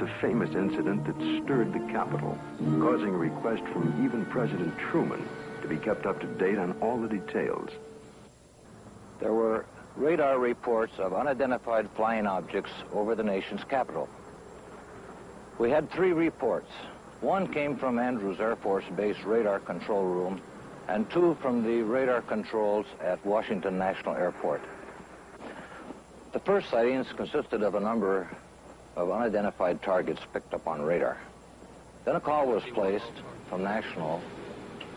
a famous incident that stirred the Capitol, causing a request from even President Truman to be kept up to date on all the details. There were radar reports of unidentified flying objects over the nation's capital. We had 3 reports. One came from Andrews Air Force Base radar control room, and 2 from the radar controls at Washington National Airport. The first sightings consisted of a number of unidentified targets picked up on radar. Then a call was placed from National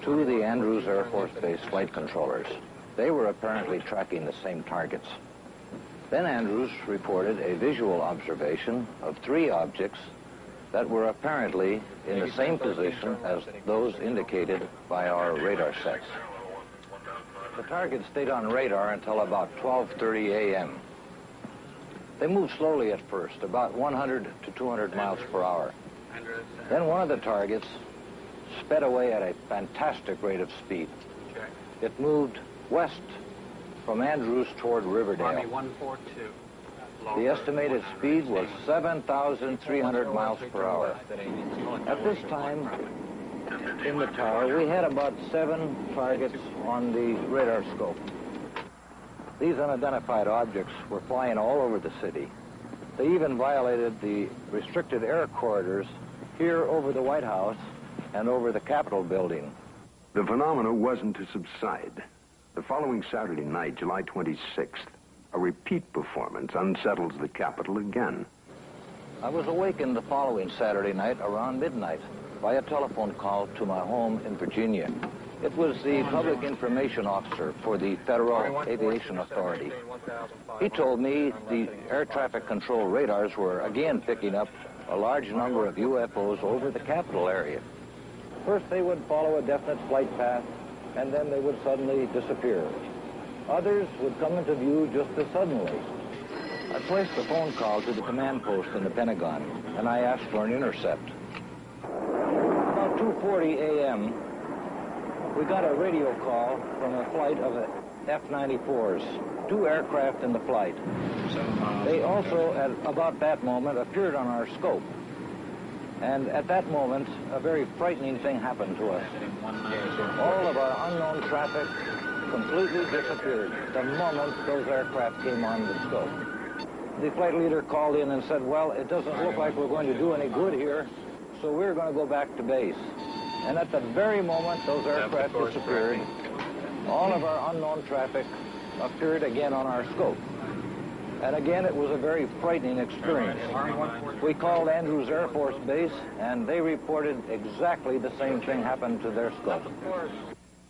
to the Andrews Air Force Base flight controllers. They were apparently tracking the same targets. Then Andrews reported a visual observation of 3 objects that were apparently in the same position as those indicated by our radar sets. The target stayed on radar until about 12:30 a.m. They moved slowly at first, about 100 to 200 miles per hour. Then one of the targets sped away at a fantastic rate of speed. It moved west from Andrews toward Riverdale. The estimated speed was 7,300 miles per hour. At this time, in the tower, we had about 7 targets on the radar scope. These unidentified objects were flying all over the city. They even violated the restricted air corridors here over the White House and over the Capitol building. The phenomena wasn't to subside. The following Saturday night, July 26th, a repeat performance unsettles the Capitol again. I was awakened the following Saturday night around midnight by a telephone call to my home in Virginia. It was the public information officer for the Federal Aviation Authority. He told me the air traffic control radars were again picking up a large number of UFOs over the Capitol area. First, they would follow a definite flight path, and then they would suddenly disappear. Others would come into view just as suddenly. I placed a phone call to the command post in the Pentagon, and I asked for an intercept. About 2:40 a.m., we got a radio call from a flight of F-94s, 2 aircraft in the flight. They also, at about that moment, appeared on our scope. And at that moment, a very frightening thing happened to us. All of our unknown traffic completely disappeared the moment those aircraft came on the scope. The flight leader called in and said, well, it doesn't look like we're going to do any good here, so we're going to go back to base. And at the very moment those aircraft disappeared, all of our unknown traffic appeared again on our scope. And again, it was a very frightening experience. We called Andrews Air Force Base, and they reported exactly the same thing happened to their scope.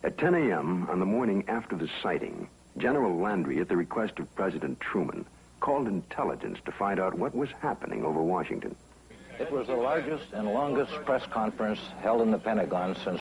At 10 a.m. on the morning after the sighting, General Landry, at the request of President Truman, called intelligence to find out what was happening over Washington. It was the largest and longest press conference held in the Pentagon since